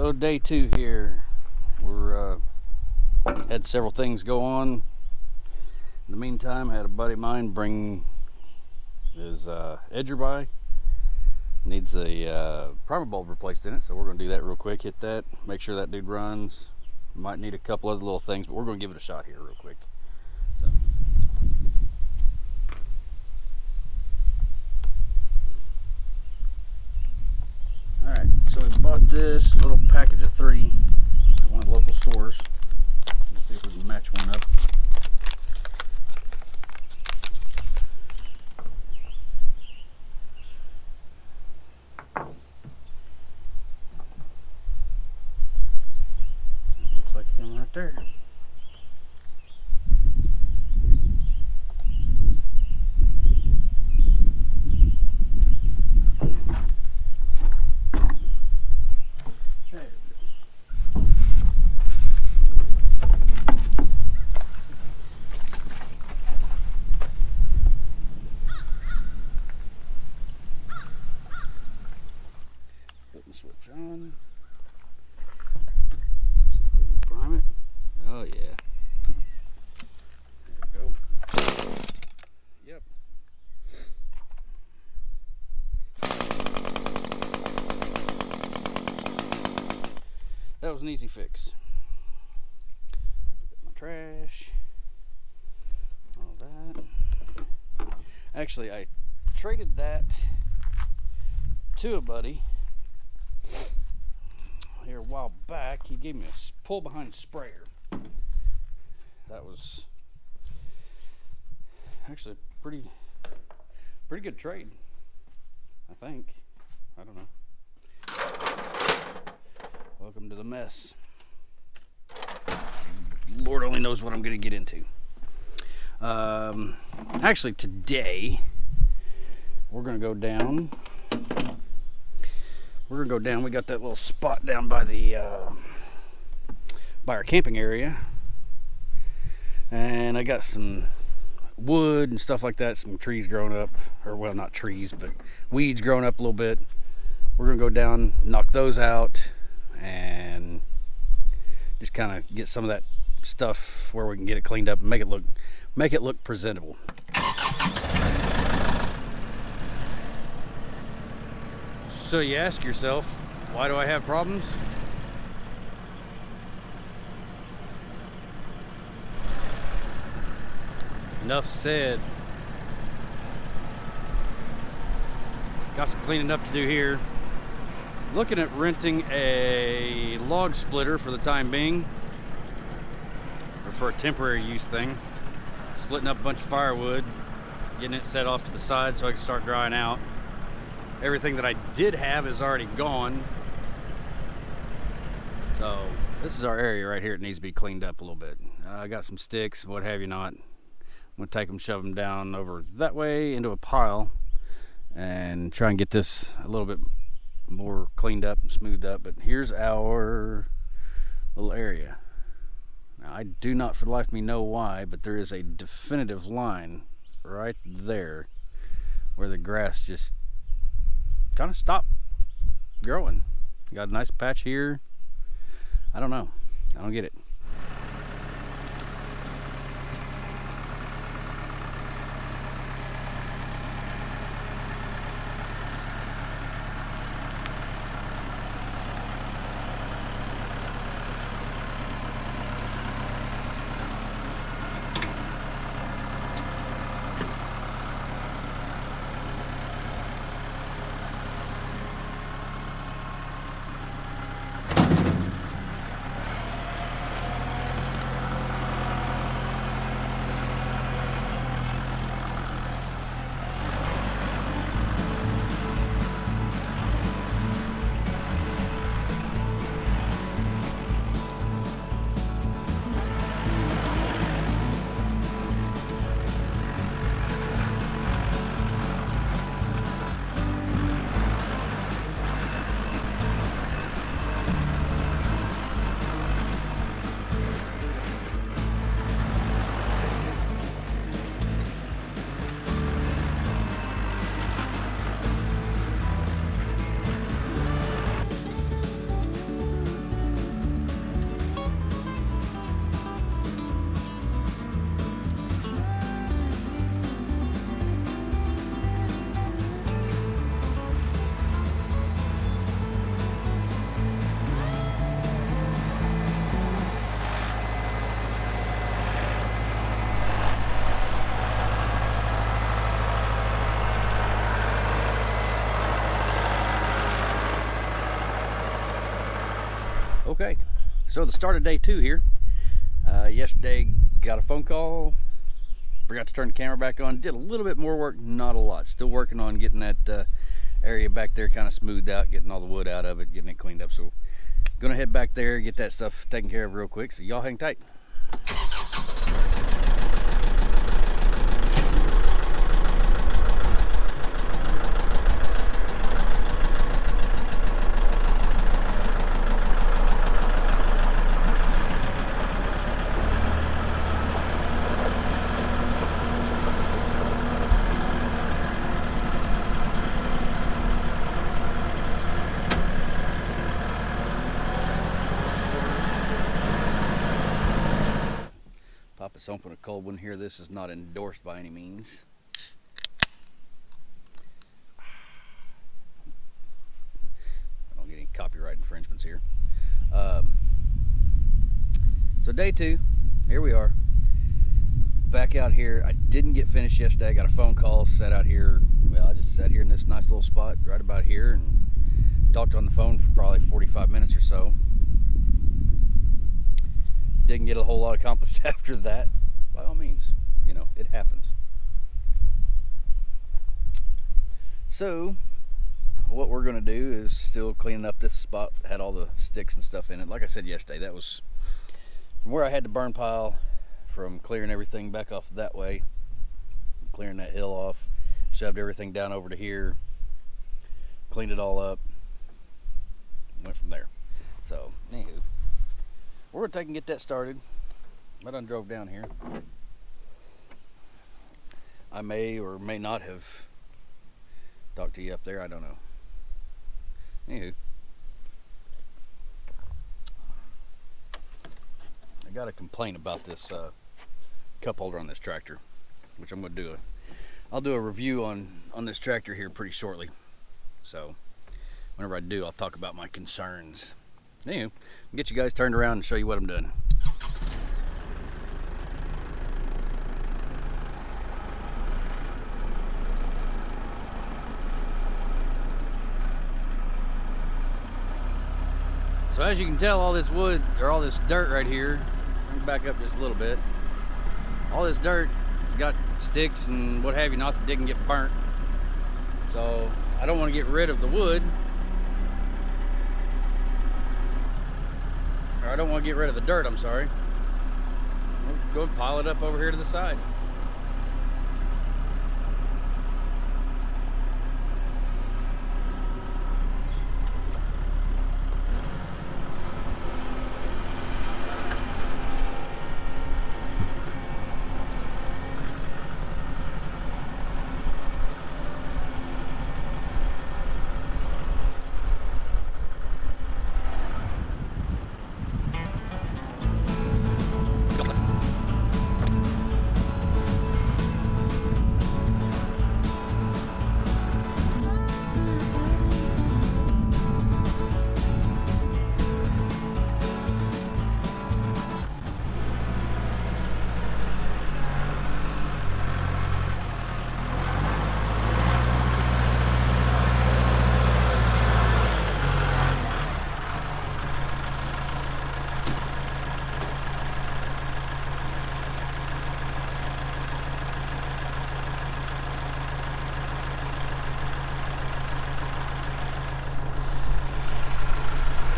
So day 2 here. We're had several things go on. In the meantime, I had a buddy of mine bring his edger by. Needs a primer bulb replaced in it, so we're going to do that real quick. Hit that, make sure that dude runs. Might need a couple other little things, but we're going to give it a shot here real quick. So. Alright, so we bought this little package of 3 at one of the local stores. Let's see if we can match one up. Looks like him right there. Switch on. See if we can prime it. Oh yeah. There we go. Yep. That was an easy fix. Pick up my trash. All that. Actually, I traded that to a buddy here a while back. He gave me a pull behind sprayer. That was actually a pretty good trade, I think. I don't know. Welcome to the mess. Lord only knows what I'm going to get into. Actually, today we're going to go down. We got that little spot down by the by our camping area, and I got some wood and stuff like that. Some trees growing up, or well, not trees, but weeds growing up a little bit. We're gonna go down, knock those out, and just kind of get some of that stuff where we can get it cleaned up and make it look presentable. So you ask yourself, why do I have problems? Enough said. Got some cleaning up to do here. Looking at renting a log splitter for the time being, or for a temporary use thing. Splitting up a bunch of firewood, getting it set off to the side so I can start drying out. Everything that I did have is already gone. So this is our area right here. It needs to be cleaned up a little bit. I got some sticks, what have you not. I'm gonna take them, shove them down over that way into a pile and try and get this a little bit more cleaned up and smoothed up. But here's our little area. Now I do not for the life of me know why, but there is a definitive line right there where the grass just kind of stopped growing. Got a nice patch here. I don't know. I don't get it. Okay, so the start of day 2 here. Yesterday got a phone call, forgot to turn the camera back on, did a little bit more work, not a lot. Still working on getting that area back there kind of smoothed out, getting all the wood out of it, getting it cleaned up. So gonna head back there, get that stuff taken care of real quick, so y'all hang tight. Pop us open a cold one here. This is not endorsed by any means. I don't get any copyright infringements here. So day 2, here we are. Back out here. I didn't get finished yesterday. I got a phone call, sat out here. Well, I just sat here in this nice little spot right about here and talked on the phone for probably 45 minutes or so. Didn't get a whole lot accomplished after that. By all means, you know, it happens. So what we're going to do is still cleaning up this spot. Had all the sticks and stuff in it. Like I said yesterday, that was from where I had the burn pile, from clearing everything back off that way, clearing that hill off, shoved everything down over to here, cleaned it all up, went from there. So anywho, we're gonna take and get that started. I done drove down here. I may or may not have talked to you up there, I don't know. Anywho, I got a complaint about this cup holder on this tractor, which I'm gonna do I'll do a review on this tractor here pretty shortly. So whenever I do, I'll talk about my concerns. Anyway, I'll get you guys turned around and show you what I'm doing. So as you can tell, all this wood, or all this dirt right here, let me back up just a little bit. All this dirt has got sticks and what have you not that didn't get burnt. So I don't want to get rid of the wood. Or I don't want to get rid of the dirt, I'm sorry. We'll go and pile it up over here to the side.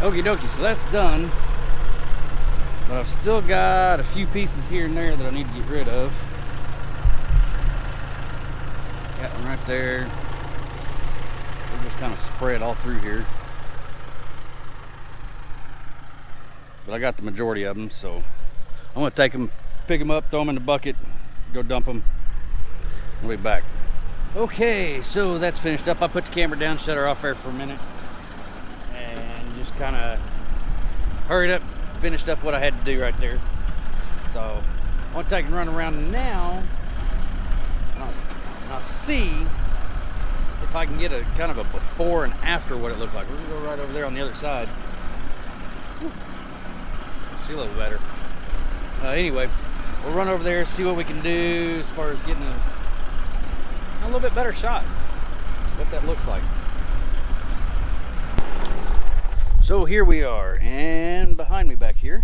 Okie dokie, so that's done. But I've still got a few pieces here and there that I need to get rid of. Got one right there. They're just kind of spread all through here. But I got the majority of them, so I'm gonna take them, pick them up, throw them in the bucket, go dump them. We'll be back. Okay, so that's finished up. I put the camera down, shut her off there for a minute, and just kind of hurried up, finished up what I had to do right there. So I want to take and run around now, and I'll see if I can get a kind of a before and after what it looked like. We're gonna go right over there on the other side. See a little better. Anyway, we'll run over there, see what we can do as far as getting a little bit better shot, what that looks like. So here we are, and behind me back here,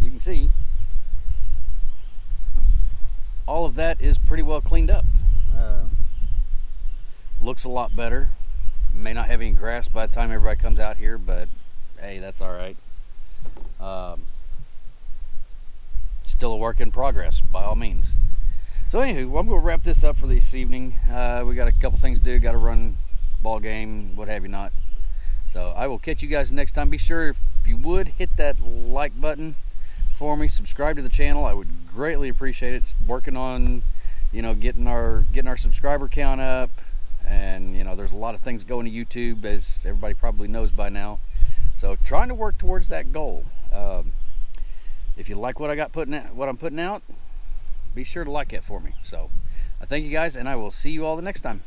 you can see all of that is pretty well cleaned up. Looks a lot better. May not have any grass by the time everybody comes out here, but hey, that's all right. Still a work in progress, by all means. So anywho, well, I'm going to wrap this up for this evening. We got a couple things to do. Got to run ball game, what have you not. So I will catch you guys next time. Be sure, if you would, hit that like button for me. Subscribe to the channel. I would greatly appreciate it. It's working on, getting our subscriber count up. And there's a lot of things going to YouTube, as everybody probably knows by now. So trying to work towards that goal. If you like what I'm putting out, be sure to like it for me. So I thank you guys, and I will see you all the next time.